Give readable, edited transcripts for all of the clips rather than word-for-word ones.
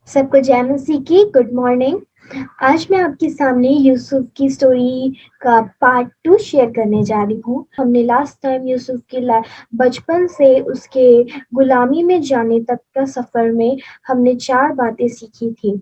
सबको जय मसीह की गुड मॉर्निंग। आज मैं आपके सामने यूसुफ की स्टोरी का पार्ट 2 शेयर करने जा रही हूँ। हमने लास्ट टाइम यूसुफ के बचपन से उसके गुलामी में जाने तक का सफर में हमने 4 बातें सीखी थी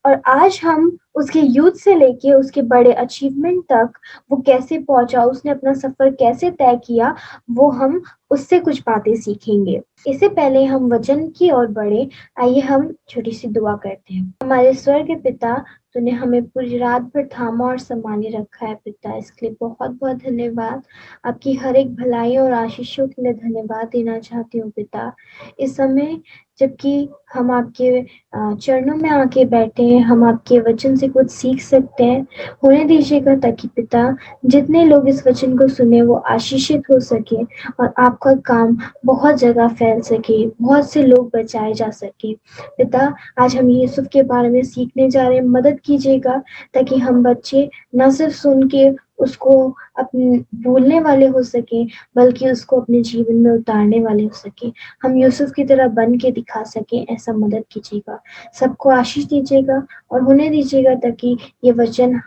और आज हम उसके यूथ से लेके उसके बड़े अचीवमेंट तक वो कैसे पहुंचा, उसने अपना सफर कैसे तय किया, वो हम उससे कुछ बातें सीखेंगे। इससे पहले हम वचन की ओर बढ़े, आइए हम छोटी सी दुआ करते हैं। हमारे स्वर्ग पिता, तूने हमें पूरी रात भर थामा और संभाले रखा है पिता, इसके लिए बहुत बहुत धन्यवाद। आपकी हर एक भलाई और आशीषों के लिए धन्यवाद देना चाहती हूँ पिता। इस समय जबकि हम आपके चरणों में आके बैठे हैं, हम आपके वचन से कुछ सीख सकते हैं। होने दीजिएगा ताकि पिता जितने लोग इस वचन को सुने वो आशीषित हो सके और आपका काम बहुत जगह फैल सके, बहुत से लोग बचाए जा सके। पिता, आज हम यूसुफ के बारे में सीखने जा रहे हैं, मदद कीजिएगा ताकि हम बच्चे न सिर्फ सुन के उसको अपने भूलने वाले हो सके, बल्कि उसको अपने जीवन में उतारने वाले हो सके। हम यूसुफ की तरह बन के दिखा सके, ऐसा मदद कीजिएगा। सबको आशीष दीजिएगा और होने दीजिएगा ताकि ये वचन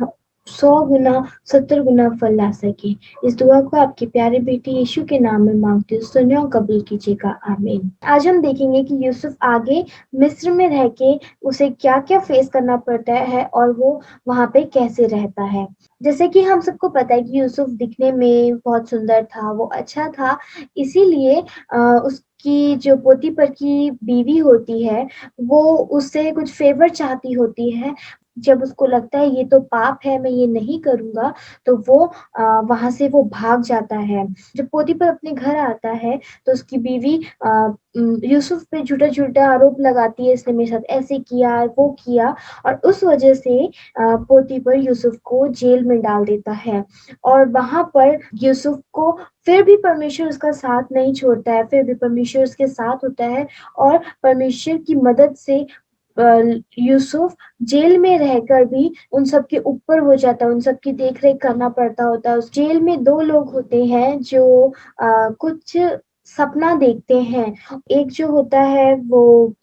100 गुना 70 गुना फल ला सके। इस दुआ को आपके प्यारे बेटे यीशु के नाम में मांगते हो, सुने और कबूल कीजिएगा, आमीन। आज हम देखेंगे कि यूसुफ आगे मिस्र में रह के उसे क्या क्या फेस करना पड़ता है और वो वहां पे कैसे रहता है। जैसे कि हम सबको पता है कि यूसुफ दिखने में बहुत सुंदर था, वो अच्छा था, इसीलिए उसकी जो पोतीपर की बीवी होती है वो उससे कुछ फेवर चाहती होती है। जब उसको लगता है ये तो पाप है, मैं ये नहीं करूंगा, तो वो वहां से वो भाग जाता है। जब पोतीपर अपने घर आता है तो उसकी बीवी यूसुफ पे झूठा झूठा आरोप लगाती है, इसने मेरे साथ ऐसे किया वो किया, और उस वजह से पोतीपर यूसुफ को जेल में डाल देता है। और वहां पर यूसुफ को फिर भी परमेश्वर उसका साथ नहीं छोड़ता है, फिर भी परमेश्वर उसके साथ होता है और परमेश्वर की मदद से यूसुफ जेल में रहकर भी उन सब के ऊपर हो जाता है, उन सब की देख रेख करना पड़ता होता है। उस जेल में 2 लोग होते हैं जो कुछ सपना देखते हैं। एक जो होता है वो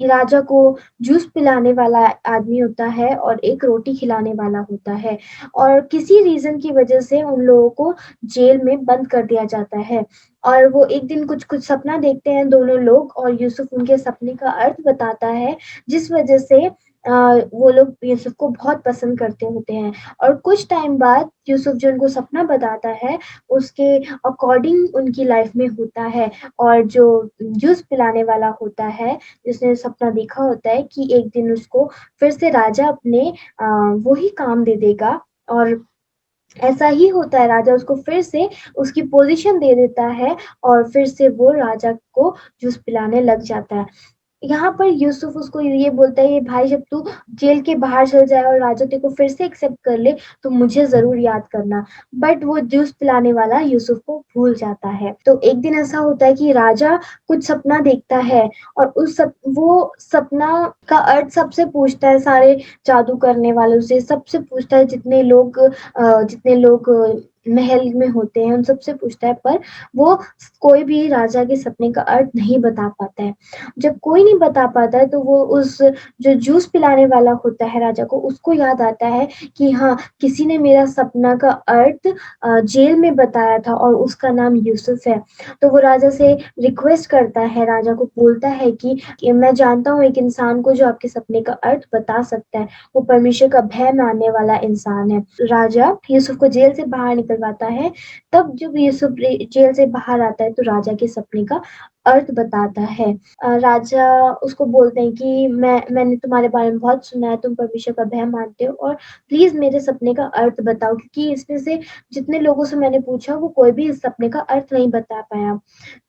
राजा को जूस पिलाने वाला आदमी होता है और एक रोटी खिलाने वाला होता है, और किसी रीजन की वजह से उन लोगों को जेल में बंद कर दिया जाता है। और वो एक दिन कुछ कुछ सपना देखते हैं दोनों लोग, और यूसुफ उनके सपने का अर्थ बताता है, जिस वजह से वो लोग यूसुफ को बहुत पसंद करते होते हैं। और कुछ टाइम बाद यूसुफ जो उनको सपना बताता है उसके अकॉर्डिंग उनकी लाइफ में होता है। और जो जूस पिलाने वाला होता है, जिसने सपना देखा होता है कि एक दिन उसको फिर से राजा अपने वही काम दे देगा, और ऐसा ही होता है, राजा उसको फिर से उसकी पोजीशन दे देता है और फिर से वो राजा को जूस पिलाने लग जाता है। यहाँ पर यूसुफ उसको ये बोलता है, ये भाई जब तू जेल के बाहर चल जाए और राजा तेरे को फिर से एक्सेप्ट कर ले तो मुझे जरूर याद करना। बट वो जूस पिलाने वाला यूसुफ को भूल जाता है। तो एक दिन ऐसा होता है कि राजा कुछ सपना देखता है और वो सपना का अर्थ सबसे पूछता है, सारे जादू करने वालों से सबसे पूछता है, जितने लोग महल में होते हैं उन सबसे पूछता है, पर वो कोई भी राजा के सपने का अर्थ नहीं बता पाता है। जब कोई नहीं बता पाता है तो वो उस जो जूस पिलाने वाला होता है राजा को, उसको याद आता है कि हाँ, किसी ने मेरा सपना का अर्थ जेल में बताया था और उसका नाम यूसुफ है। तो वो राजा से रिक्वेस्ट करता है, राजा को बोलता है कि मैं जानता हूँ एक इंसान को जो आपके सपने का अर्थ बता सकता है, वो परमेश्वर का भय मानने वाला इंसान है। राजा यूसुफ को जेल से बाहर निकलवाता है। तब जब यूसुफ जेल से बाहर आता है तो राजा के सपने का अर्थ बताता है। राजा उसको बोलते हैं कि मैंने तुम्हारे बारे में बहुत सुना है, तुम परमेश्वर का भय मानते हो, और प्लीज मेरे सपने का अर्थ बताओ, क्योंकि इसमें से जितने लोगों से मैंने पूछा वो कोई भी इस सपने का अर्थ नहीं बता पाया।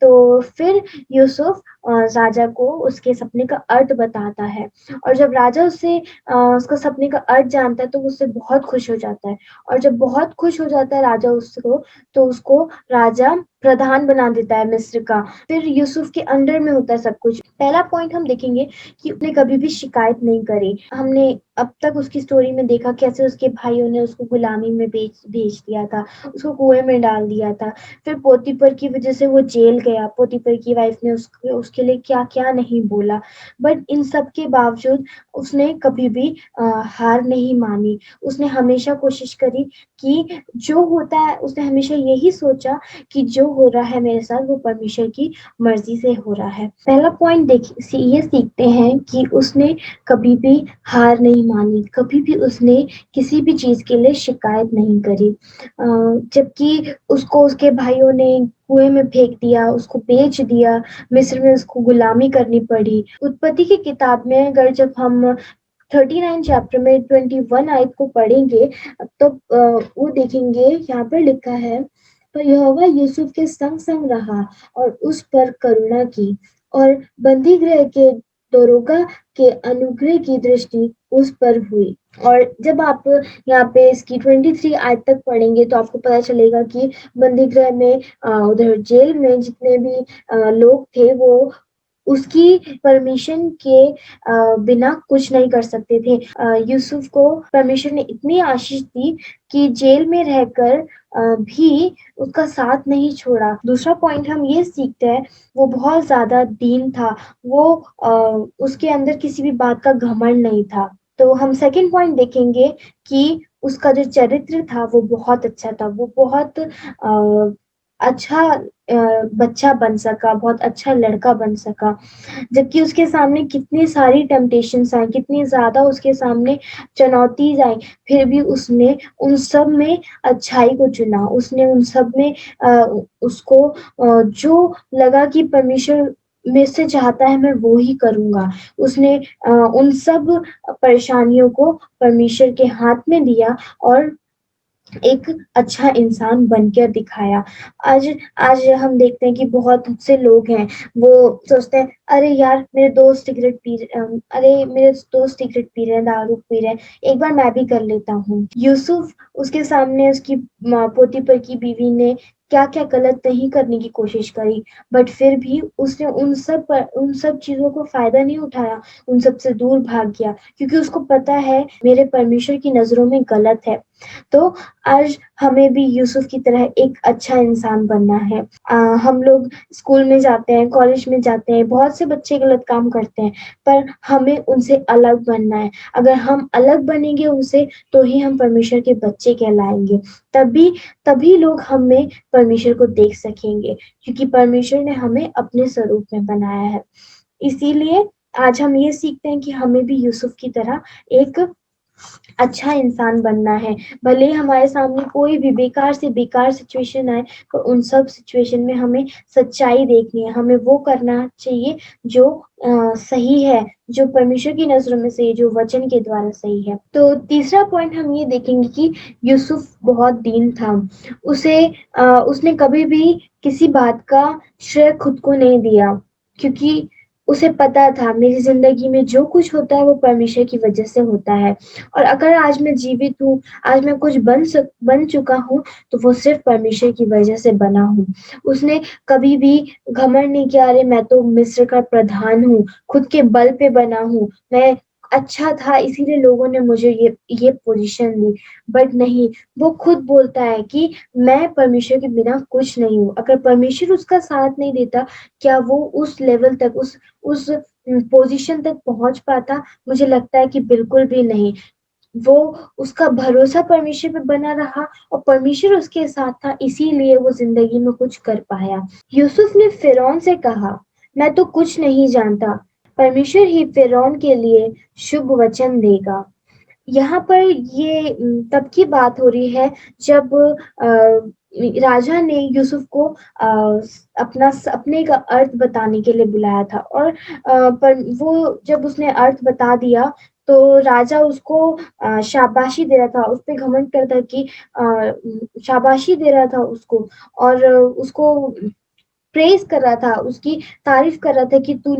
तो फिर यूसुफ राजा को उसके सपने का अर्थ बताता है, और जब राजा उससे उसका सपने का अर्थ जानता है तो वो उससे बहुत खुश हो जाता है। और जब बहुत खुश हो जाता है राजा उसको, तो उसको राजा प्रधान बना देता है मिस्र का। फिर यूसुफ के अंडर में होता है सब कुछ। पहला पॉइंट हम देखेंगे कि उसने कभी भी शिकायत नहीं करी। हमने अब तक उसकी स्टोरी में देखा कैसे उसके भाइयों ने उसको गुलामी में बेच भेज दिया था, उसको कुएं में डाल दिया था। फिर पोतीपर की वजह से वो जेल गया, पोतीपर की वाइफ ने उसके लिए क्या क्या नहीं बोला, बट इन सब के बावजूद उसने कभी भी हार नहीं मानी। उसने हमेशा कोशिश करी कि जो होता है, उसने हमेशा यही सोचा कि जो हो रहा है मेरे साथ वो परमेश्वर की मर्जी से हो रहा है। पहला पॉइंट ये सीखते हैं कि उसने कभी भी हार नहीं मानी, कभी भी उसने किसी भी चीज के लिए शिकायत नहीं करी। जबकि उसको उसके भाइयों ने कुएं में फेंक दिया, उसको बेच दिया, मिस्र में उसको गुलामी करनी पड़ी। उत्पत्ति की किताब में अगर जब हम 39 चैप्टर में 21 आयत को पढ़ेंगे तो वो देखेंगे, यहाँ पर लिखा है, पर यहोवा यूसुफ के संग संग रहा और उस पर करुणा की, और बंदी गृह के दरोगा के अनुग्रह की दृष्टि उस पर हुई। और जब आप यहाँ पे इसकी 23 आयत तक पढ़ेंगे तो आपको पता चलेगा कि बंदी गृह में उधर जेल में जितने भी लोग थे वो उसकी परमिशन के बिना कुछ नहीं कर सकते थे। यूसुफ को परमेश्वर ने इतनी आशीष दी कि जेल में रहकर भी उसका साथ नहीं छोड़ा। दूसरा पॉइंट हम ये सीखते हैं, वो बहुत ज्यादा दीन था, वो उसके अंदर किसी भी बात का घमंड नहीं था। तो हम सेकंड पॉइंट देखेंगे कि उसका जो चरित्र था वो बहुत अच्छा था, वो बहुत अच्छा बच्चा बन सका, बहुत अच्छा लड़का बन सका। जबकि उसके सामने कितनी सारी टेम्पटेशंस आई, कितनी ज्यादा उसके सामने चुनौतीज आई, फिर भी उसने उन सब में अच्छाई को चुना। उसने उन सब में उसको जो लगा कि परमेश्वर मेरे से चाहता है मैं वो ही करूंगा, उसने उन सब परेशानियों को परमेश्वर के हाथ में दिया और एक अच्छा इंसान बनकर दिखाया। आज आज हम देखते हैं कि बहुत से लोग हैं, वो सोचते हैं अरे यार मेरे दोस्त सिगरेट अरे मेरे दोस्त सिगरेट पी रहे हैं, दारू पी रहे हैं, एक बार मैं भी कर लेता हूँ। यूसुफ, उसके सामने उसकी पोतीपर की बीवी ने क्या क्या गलत नहीं करने की कोशिश करी, बट फिर भी उसने उन सब चीजों को फायदा नहीं उठाया, उन सब से दूर भाग गया, क्योंकि उसको पता है मेरे परमेश्वर की नजरों में गलत है। तो आज हमें भी यूसुफ की तरह एक अच्छा इंसान बनना है। हम लोग स्कूल में जाते हैं, कॉलेज में जाते हैं, बहुत से बच्चे गलत काम करते हैं, पर हमें उनसे अलग बनना है। अगर हम अलग बनेंगे उनसे तो ही हम परमेश्वर के बच्चे कहलाएंगे। तभी तभी लोग हमें परमेश्वर को देख सकेंगे, क्योंकि परमेश्वर ने हमें अपने स्वरूप में बनाया है। इसीलिए आज हम ये सीखते हैं कि हमें भी यूसुफ की तरह एक अच्छा इंसान बनना है। भले ही हमारे सामने कोई भी बेकार से बेकार सिचुएशन आए, पर उन सब सिचुएशन में हमें सच्चाई देखनी है, हमें वो करना चाहिए जो सही है, जो परमेश्वर की नजरों में सही है, जो वचन के द्वारा सही है। तो तीसरा पॉइंट हम ये देखेंगे कि यूसुफ बहुत दीन था। उसने कभी भी किसी बात का श्रेय खुद को नहीं दिया, क्योंकि उसे पता था मेरी जिंदगी में जो कुछ होता है वो परमेश्वर की वजह से होता है, और अगर आज मैं जीवित हूँ, आज मैं कुछ बन चुका हूँ, तो वो सिर्फ परमेश्वर की वजह से बना हूँ। उसने कभी भी घमंड नहीं किया, अरे मैं तो मिस्र का प्रधान हूँ, खुद के बल पे बना हूँ, मैं अच्छा था इसीलिए लोगों ने मुझे ये पोजीशन दी। बट नहीं, वो खुद बोलता है कि मैं परमेश्वर के बिना कुछ नहीं हूँ। अगर परमेश्वर उसका साथ नहीं देता, क्या वो उस लेवल तक, उस पोजीशन तक पहुंच पाता? मुझे लगता है कि बिल्कुल भी नहीं। वो उसका भरोसा परमेश्वर पे बना रहा और परमेश्वर उसके साथ था, इसीलिए वो जिंदगी में कुछ कर पाया। यूसुफ ने फिरौन से कहा, मैं तो कुछ नहीं जानता, परमेश्वर ही फिरौन के लिए शुभ वचन देगा। यहाँ पर ये तब की बात हो रही है जब राजा ने यूसुफ को अपने का अर्थ बताने के लिए बुलाया था, और पर वो जब उसने अर्थ बता दिया तो राजा उसको शाबाशी दे रहा था, उस पे घमंड करता कि शाबाशी दे रहा था उसको, और उसको प्रेज कर रहा था, उसकी तारीफ कर रहा था कि तू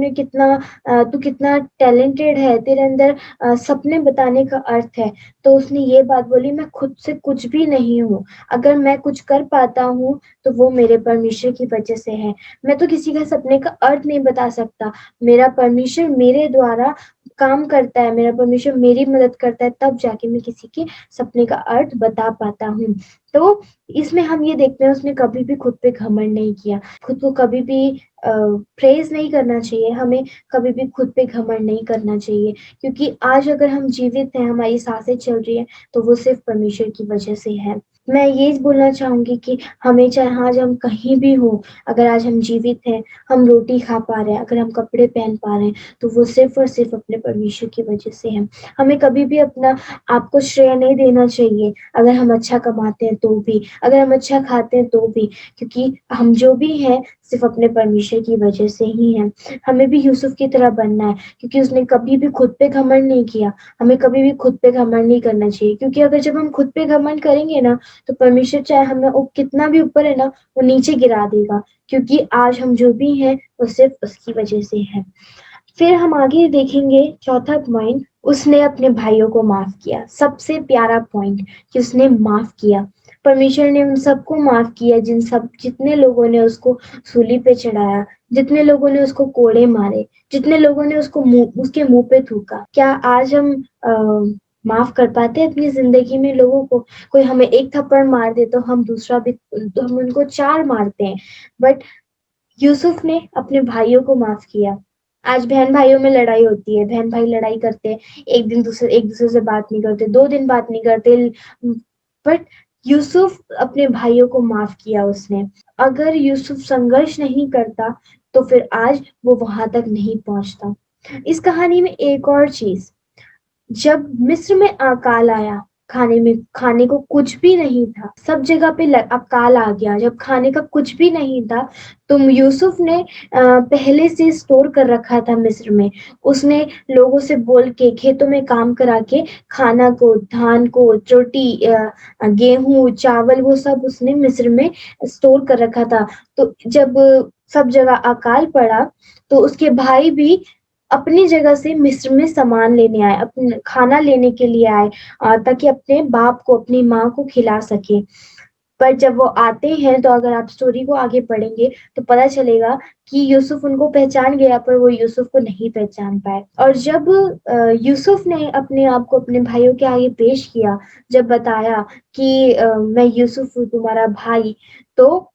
कितना टैलेंटेड है, तेरे अंदर सपने बताने का अर्थ है। तो उसने ये बात बोली, मैं खुद से कुछ भी नहीं हूँ, अगर मैं कुछ कर पाता हूँ तो वो मेरे परमेश्वर की वजह से है। मैं तो किसी का सपने का अर्थ नहीं बता सकता, मेरा परमेश्वर मेरे द्वारा काम करता है, मेरा परमेश्वर मेरी मदद करता है, तब जाके मैं किसी के सपने का अर्थ बता पाता हूँ। तो इसमें हम ये देखते हैं उसने कभी भी खुद पे घमंड नहीं किया, खुद को कभी भी प्रेज नहीं करना चाहिए, हमें कभी भी खुद पे घमंड नहीं करना चाहिए, क्योंकि आज अगर हम जीवित हैं, हमारी सांसें चल रही है, तो वो सिर्फ परमेश्वर की वजह से है। मैं ये बोलना चाहूंगी कि हमें चाहे आज हम कहीं भी हो, अगर आज हम जीवित हैं, हम रोटी खा पा रहे हैं, अगर हम कपड़े पहन पा रहे हैं, तो वो सिर्फ और सिर्फ अपने परमेश्वर की वजह से है। हमें कभी भी अपना आपको श्रेय नहीं देना चाहिए, अगर हम अच्छा कमाते हैं तो भी, अगर हम अच्छा खाते हैं तो भी, क्योंकि हम जो भी हैं सिर्फ अपने परमेश्वर की वजह से ही हैं। हमें भी यूसुफ की तरह बनना है, क्योंकि उसने कभी भी खुद पे घमंड नहीं किया। हमें कभी भी खुद पे घमंड नहीं करना चाहिए, क्योंकि अगर जब हम खुद पे घमंड करेंगे ना, तो परमेश्वर चाहे हमें वो कितना भी ऊपर है ना, वो नीचे गिरा देगा, क्योंकि आज हम जो भी हैं वो सिर्फ उसकी वजह से है। फिर हम आगे देखेंगे चौथा पॉइंट, उसने अपने भाइयों को माफ किया। सबसे प्यारा पॉइंट कि उसने माफ किया। परमेश्वर ने उन सबको माफ किया, जितने लोगों ने उसको सूली पे चढ़ाया, जितने लोगों ने उसको कोड़े मारे, जितने लोगों ने उसके मुंह पे थूका। क्या आज हम माफ कर पाते हैं अपनी जिंदगी में लोगों को? कोई हमें एक थप्पड़ मार दे तो हम दूसरा भी, तो हम उनको 4 मारते हैं, बट यूसुफ ने अपने भाइयों को माफ किया। आज बहन भाइयों में लड़ाई होती है, बहन भाई लड़ाई करते हैं, एक दूसरे से बात नहीं करते, 2 दिन बात नहीं करते, बट यूसुफ अपने भाइयों को माफ किया उसने। अगर यूसुफ संघर्ष नहीं करता तो फिर आज वो वहां तक नहीं पहुंचता। इस कहानी में एक और चीज, जब मिस्र में अकाल आया, खाने को कुछ भी नहीं था, सब जगह पे अकाल आ गया, जब खाने का कुछ भी नहीं था, तो यूसुफ ने पहले से स्टोर कर रखा था मिस्र में। उसने लोगों से बोल के, खेतों में काम करा के, खाना को, धान को, रोटी, गेहूं, चावल, वो सब उसने मिस्र में स्टोर कर रखा था। तो जब सब जगह अकाल पड़ा, तो उसके भाई भी अपनी जगह से मिस्र में सामान लेने आए, अपने खाना लेने के लिए आए, ताकि अपने बाप को, अपनी माँ को खिला सके। पर जब वो आते हैं, तो अगर आप स्टोरी को आगे पढ़ेंगे तो पता चलेगा कि यूसुफ उनको पहचान गया, पर वो यूसुफ को नहीं पहचान पाए। और जब यूसुफ ने अपने आप को अपने भाइयों के आगे पेश किया, जब बताया कि मैं यूसुफ हूँ, तुम्हारा भाई, तो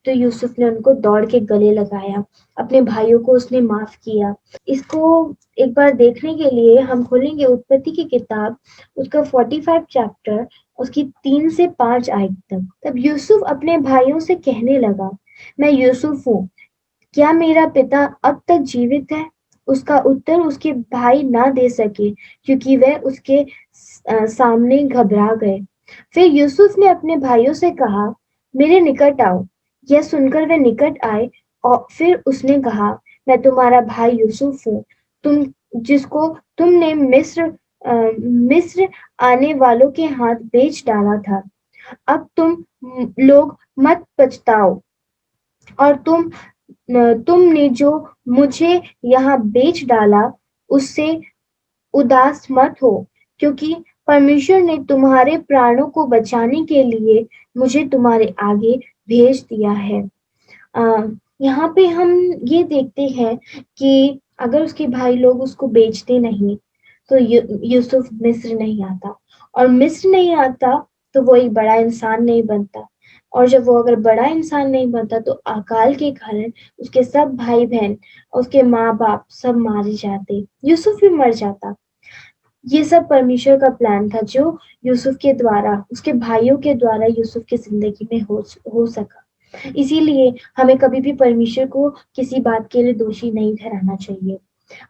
तो यूसुफ ने उनको दौड़ के गले लगाया, अपने भाइयों को उसने माफ किया। इसको एक बार देखने के लिए हम खोलेंगे उत्पत्ति की किताब, उसका 45 चैप्टर, उसकी 3 से 5 आयत तक। तब यूसुफ अपने भाइयों से कहने लगा, मैं यूसुफ हूँ, क्या मेरा पिता अब तक जीवित है? उसका उत्तर उसके भाई ना दे सके, क्योंकि वह उसके सामने घबरा गए। फिर यूसुफ ने अपने भाइयों से कहा, मेरे निकट आओ। यह सुनकर वे निकट आए, और फिर उसने कहा, मैं तुम्हारा भाई यूसुफ हूँ, तुम जिसको तुमने मिस्र आने वालों के हाथ बेच डाला था। अब तुम लोग मत पछताओ, और तुमने जो मुझे यहाँ बेच डाला, उससे उदास मत हो, क्योंकि परमेश्वर ने तुम्हारे प्राणों को बचाने के लिए मुझे तुम्हारे आगे भेज दिया है। यहाँ पे हम ये देखते हैं कि अगर उसके भाई लोग उसको बेचते नहीं, तो यूसुफ मिस्र नहीं आता, और मिस्र नहीं आता तो वो एक बड़ा इंसान नहीं बनता, और जब वो अगर बड़ा इंसान नहीं बनता तो अकाल के कारण उसके सब भाई बहन, उसके माँ बाप सब मारे जाते, यूसुफ भी मर जाता। ये सब परमेश्वर का प्लान था, जो यूसुफ के द्वारा, उसके भाइयों के द्वारा यूसुफ की जिंदगी में हो सका। इसीलिए हमें कभी भी परमेश्वर को किसी बात के लिए दोषी नहीं ठहराना चाहिए।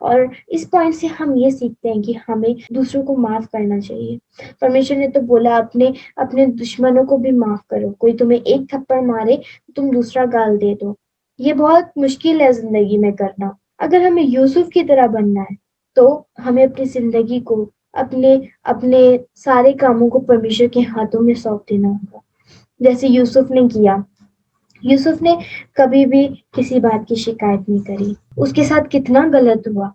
और इस पॉइंट से हम ये सीखते हैं कि हमें दूसरों को माफ करना चाहिए। परमेश्वर ने तो बोला, अपने अपने दुश्मनों को भी माफ करो। कोई तुम्हें एक थप्पड़ मारे तो तुम दूसरा गाल दे दो। ये बहुत मुश्किल है जिंदगी में करना। अगर हमें यूसुफ की तरह बनना है, तो हमें अपनी जिंदगी को, अपने अपने सारे कामों को परमेश्वर के हाथों में सौंप देना होगा, जैसे यूसुफ ने किया। यूसुफ ने कभी भी किसी बात की शिकायत नहीं करी। उसके साथ कितना गलत हुआ।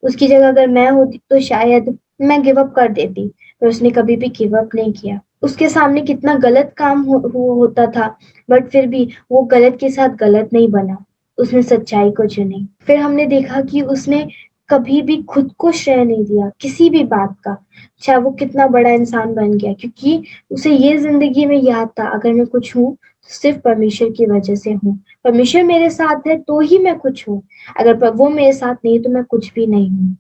उसकी जगह अगर मैं होती तो शायद मैं गिव अप कर देती, पर उसने कभी भी गिव अप नहीं किया। उसके सामने कितना गलत काम होता था, बट फिर भी वो गलत के साथ गलत नहीं बना। उसने सच्चाई को चुनी। फिर हमने देखा कि उसने कभी भी खुद को श्रेय नहीं दिया किसी भी बात का, चाहे वो कितना बड़ा इंसान बन गया, क्योंकि उसे ये जिंदगी में याद था, अगर मैं कुछ हूँ तो सिर्फ परमेश्वर की वजह से हूँ। परमेश्वर मेरे साथ है तो ही मैं कुछ हूँ, अगर वो मेरे साथ नहीं है तो मैं कुछ भी नहीं हूँ।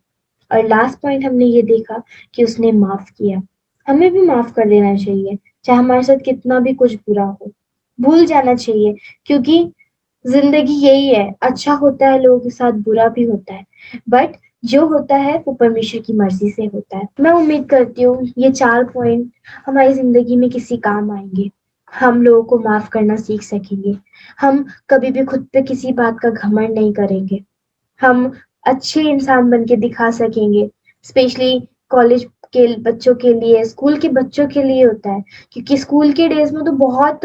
और लास्ट पॉइंट हमने ये देखा कि उसने माफ किया। हमें भी माफ कर देना चाहिए, चाहे हमारे साथ कितना भी कुछ बुरा हो। भूल जाना चाहिए, क्योंकि जिंदगी यही है, अच्छा होता है लोगों के साथ, बुरा भी होता है, बट जो होता है वो परमेश्वर की मर्जी से होता है। मैं उम्मीद करती हूँ ये 4 पॉइंट हमारी जिंदगी में किसी काम आएंगे। हम लोगों को माफ करना सीख सकेंगे। हम कभी भी खुद पे किसी बात का घमंड नहीं करेंगे। हम अच्छे इंसान बन के दिखा सकेंगे। स्पेशली कॉलेज के बच्चों के लिए, स्कूल के बच्चों के लिए होता है, क्योंकि स्कूल के डेज में तो बहुत,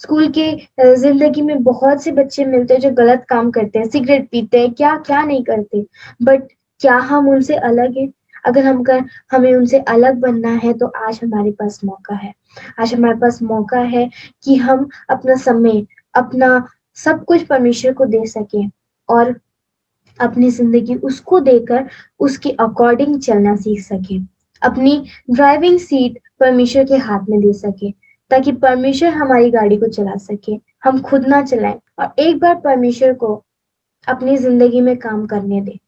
स्कूल के जिंदगी में बहुत से बच्चे मिलते हैं जो गलत काम करते हैं, सिगरेट पीते हैं, क्या क्या नहीं करते। बट क्या हम उनसे अलग हैं? अगर हमें उनसे अलग बनना है तो आज हमारे पास मौका है। आज हमारे पास मौका है कि हम अपना समय, अपना सब कुछ परमेश्वर को दे सकें, और अपनी जिंदगी उसको देकर उसके अकॉर्डिंग चलना सीख सके। अपनी ड्राइविंग सीट परमेश्वर के हाथ में दे सके, ताकि परमेश्वर हमारी गाड़ी को चला सके, हम खुद ना चलाएं। और एक बार परमेश्वर को अपनी जिंदगी में काम करने दे,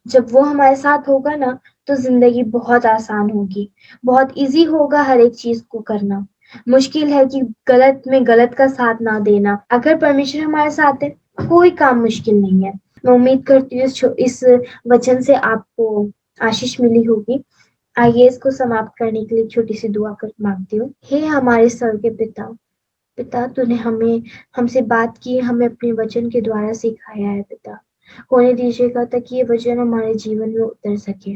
जब वो हमारे साथ होगा ना, तो जिंदगी बहुत आसान होगी, बहुत इजी होगा हर एक चीज को करना। मुश्किल है कि गलत में गलत का साथ ना देना। अगर परमेश्वर हमारे साथ है, कोई काम मुश्किल नहीं है। मैं उम्मीद करती हूँ इस वचन से आपको आशीष मिली होगी। आइए इसको समाप्त करने के लिए छोटी सी दुआ कर मांगती हूँ। हे हमारे स्वर्ग के पिता, पिता तूने हमें हमसे बात की, हमें अपने वचन के द्वारा सिखाया है पिता। होने दीजिएगा ताकि ये वचन हमारे जीवन में उतर सके।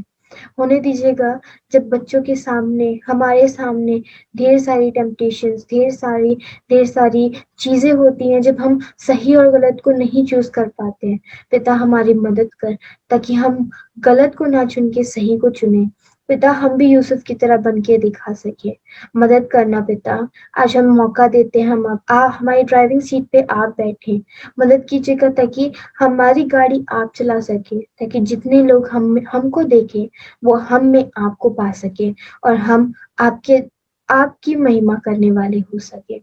होने दीजिएगा जब बच्चों के सामने, हमारे सामने ढेर सारी टेम्पटेशंस, ढेर सारी चीजें होती हैं, जब हम सही और गलत को नहीं चूज कर पाते हैं, पिता हमारी मदद कर, ताकि हम गलत को ना चुन के सही को चुने। पिता हम भी यूसुफ की तरह बन के दिखा सके। मदद करना पिता। आज हम मौका देते हैं, हम आप हमारी ड्राइविंग सीट पे आप बैठे, मदद कीजिएगा ताकि हमारी गाड़ी आप चला सके, ताकि जितने लोग हमको देखें वो हम में आपको पा सके, और हम आपके आपकी महिमा करने वाले हो सके।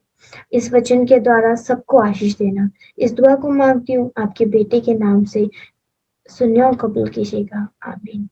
इस वचन के द्वारा सबको आशीष देना। इस दुआ को मांगती हूँ आपके बेटे के नाम से, सुनिए और कबूल कीजिएगा। आमीन।